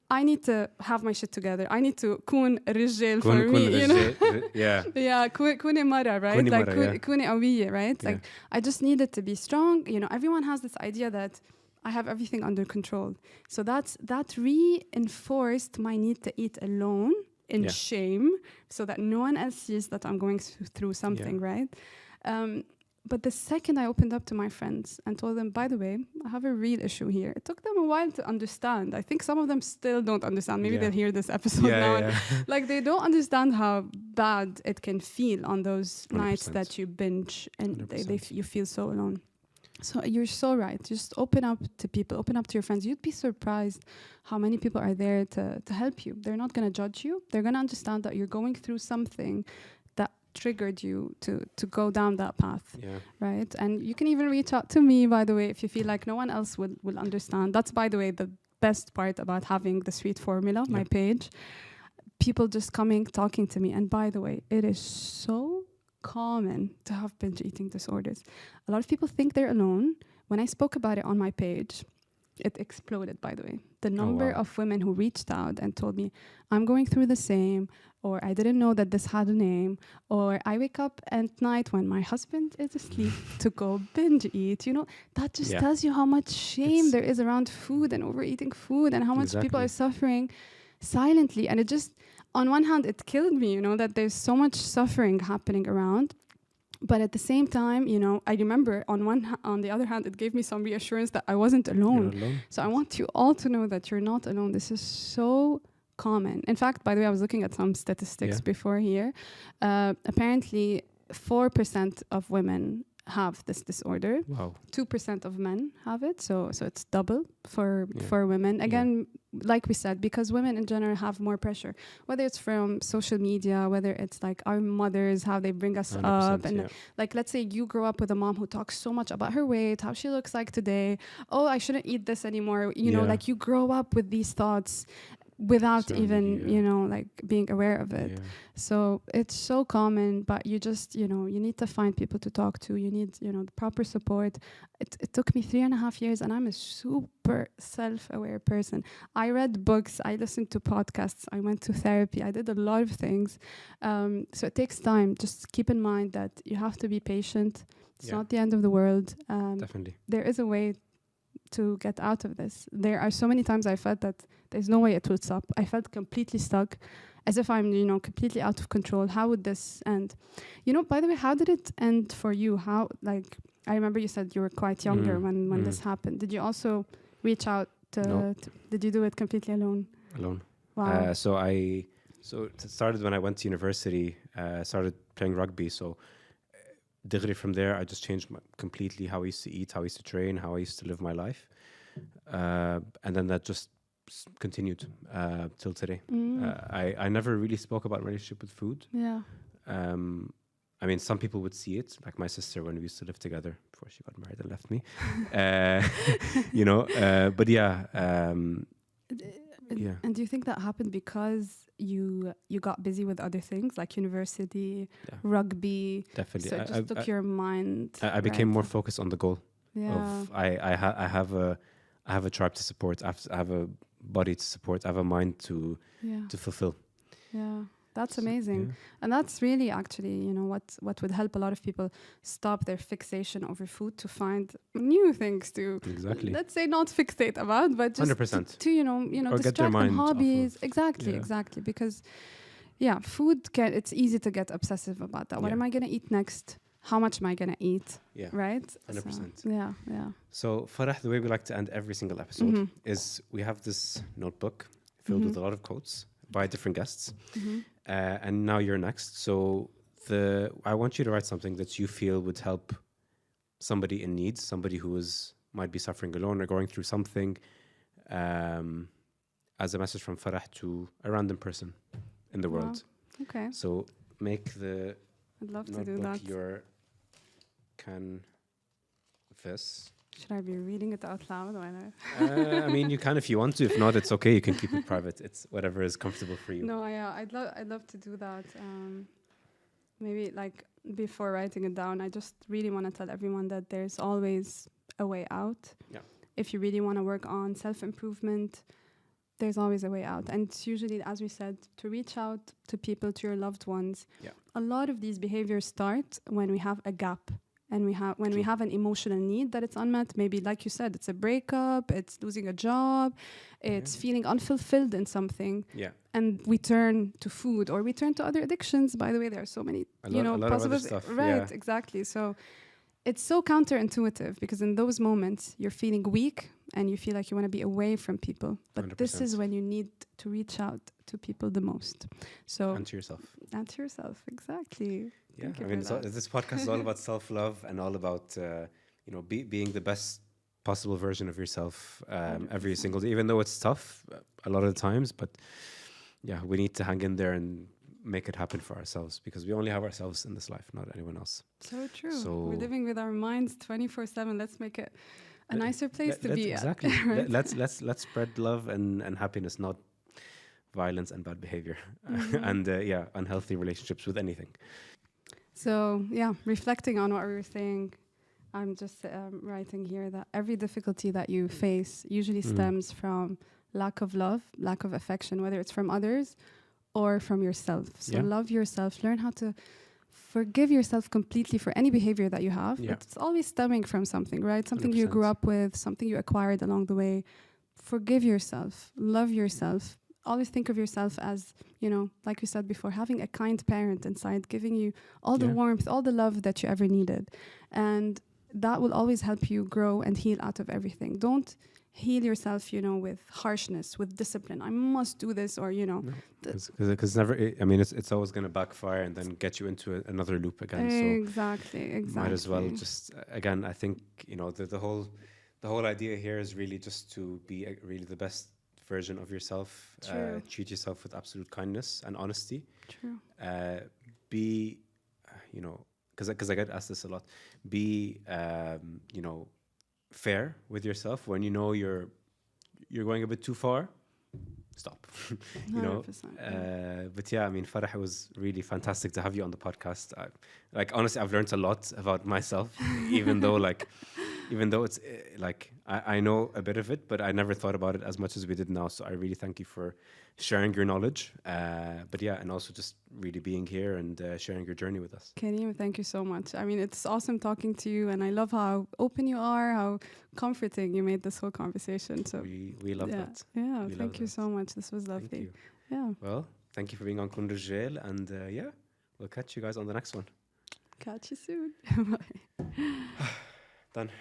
I need to have my shit together. I need to Koon Rijjeil for me, Yeah. Yeah, Kooni Mara, right? Kooni like Mara, Kooni Awiya, right? Like I just needed to be strong. Everyone has this idea that I have everything under control. So that reinforced my need to eat alone in shame, so that no one else sees that I'm going through something, right? But the second I opened up to my friends and told them, by the way, I have a real issue here. It took them a while to understand. I think some of them still don't understand. Maybe they'll hear this episode now. And, like, they don't understand how bad it can feel on those 100%. Nights that you binge and you feel so alone. So you're so right. Just open up to people, open up to your friends. You'd be surprised how many people are there to help you. They're not going to judge you. They're going to understand that you're going through something that triggered you to go down that path, right? And you can even reach out to me, by the way, if you feel like no one else will understand. That's, by the way, the best part about having the Sweet Formula, my page. People just coming, talking to me. And by the way, it is so common to have binge eating disorders. A lot of people think they're alone. When I spoke about it on my page, it exploded, by the way. The number of women who reached out and told me, I'm going through the same, or I didn't know that this had a name, or I wake up at night when my husband is asleep to go binge eat. That just tells you how much shame there is around food and overeating food, and how much people are suffering silently. And it just, on one hand, it killed me, that there's so much suffering happening around. But at the same time, I remember on the other hand, it gave me some reassurance that I wasn't alone. So I want you all to know that you're not alone. This is so common. In fact, by the way, I was looking at some statistics before here. Apparently, 4% of women have this disorder. 2% of men have it. So it's double for women. Again, like we said, because women in general have more pressure, whether it's from social media, whether it's like our mothers, how they bring us up. And like, let's say you grow up with a mom who talks so much about her weight, how she looks like today. Oh, I shouldn't eat this anymore. Like you grow up with these thoughts without even, like being aware of it. So it's so common, but you just, you need to find people to talk to. You need, the proper support. It took me 3.5 years, and I'm a super self-aware person. I read books, I listened to podcasts, I went to therapy, I did a lot of things. So it takes time. Just keep in mind that you have to be patient. It's not the end of the world. Definitely. There is a way to get out of this. There are so many times I felt that there's no way it would stop. I felt completely stuck, as if I'm, completely out of control. How would this end? By the way, how did it end for you? How, like, I remember you said you were quite younger when this happened. Did you also reach out to, did you do it completely alone? Alone. Wow. So it started when I went to university, started playing rugby. So from there, I just changed completely how I used to eat, how I used to train, how I used to live my life. And then that just continued till today. I never really spoke about my relationship with food. I mean, some people would see it, like my sister when we used to live together before she got married and left me. But And do you think that happened because you got busy with other things like university, rugby? Definitely. So it just took your mind. I became more focused on the goal. Yeah. I have a tribe to support. I have a body to support. I have a mind to fulfill. Yeah. That's amazing. And that's really actually, what would help a lot of people stop their fixation over food to find new things to, let's say, not fixate about, but just 100%. to or distract their on hobbies. Of Exactly. Because, food it's easy to get obsessive about that. What am I going to eat next? How much am I going to eat? Right? 100%. So, yeah. So, Farah, the way we like to end every single episode is we have this notebook filled with a lot of quotes by different guests. Mm-hmm. And now you're next. So I want you to write something that you feel would help somebody in need, somebody who might be suffering alone or going through something, as a message from Farah to a random person in the world. Okay. So make the I'd love to do notebook that. your canvas. Should I be reading it out loud? Or I mean, you can if you want to. If not, it's okay. You can keep it private. It's whatever is comfortable for you. No, I'd love to do that. Maybe like before writing it down, I just really want to tell everyone that there's always a way out. Yeah. If you really want to work on self-improvement, there's always a way out. And it's usually, as we said, to reach out to people, to your loved ones. Yeah. A lot of these behaviors start when we have a gap. And we have an emotional need that it's unmet. Maybe, like you said, it's a breakup, it's losing a job, it's feeling unfulfilled in something. Yeah. And we turn to food, or we turn to other addictions. By the way, there are so many, a lot of other stuff. Right, exactly. So it's so counterintuitive, because in those moments you're feeling weak and you feel like you want to be away from people. But 100%. This is when you need to reach out to people the most. So And to yourself. And to yourself, exactly. Yeah, I mean, this podcast is all about self-love and all about, being the best possible version of yourself every single day, even though it's tough a lot of the times. But yeah, we need to hang in there and make it happen for ourselves, because we only have ourselves in this life, not anyone else. So true. So we're living with our minds 24/7. Let's make it a nicer place to be exactly. at. Right? Let's spread love and happiness, not violence and bad behavior, and unhealthy relationships with anything. So, reflecting on what we were saying, I'm just writing here that every difficulty that you face usually stems from lack of love, lack of affection, whether it's from others or from yourself. So love yourself, learn how to forgive yourself completely for any behavior that you have. Yeah. It's always stemming from something, right? Something 100%. You grew up with, something you acquired along the way. Forgive yourself, love yourself. Always think of yourself as, like we said before, having a kind parent inside, giving you all the warmth, all the love that you ever needed. And that will always help you grow and heal out of everything. Don't heal yourself, with harshness, with discipline. I must do this, or, Because never, it's always going to backfire and then get you into another loop again. Exactly. Might as well just, again, I think, the whole idea here is really just to be really the best version of yourself. Treat yourself with absolute kindness and honesty. True. Be, because I get asked this a lot. Be, fair with yourself. When you're going a bit too far, stop. 100%. But Farah, it was really fantastic to have you on the podcast. Honestly, I've learned a lot about myself, even though it's I know a bit of it, but I never thought about it as much as we did now. So I really thank you for sharing your knowledge. And also just really being here and sharing your journey with us. Karim, thank you so much. It's awesome talking to you, and I love how open you are, how comforting you made this whole conversation. So we love that. Yeah, thank you so much. This was lovely. Thank you. Yeah. Well, thank you for being on Koon Rijjeil, and we'll catch you guys on the next one. Catch you soon. Bye. Done.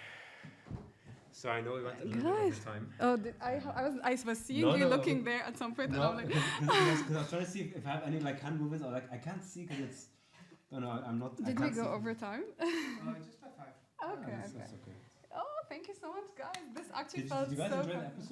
So I know we went a little bit over time. Oh, I was seeing you looking there at some point. No, and I'm like, because I was trying to see if I have any hand movements, or I can't see because it's. No, I'm not. Did we go over time? Just by 5. Okay. That's okay. Oh, thank you so much, guys. This actually felt Did you guys so enjoy fun. the episode?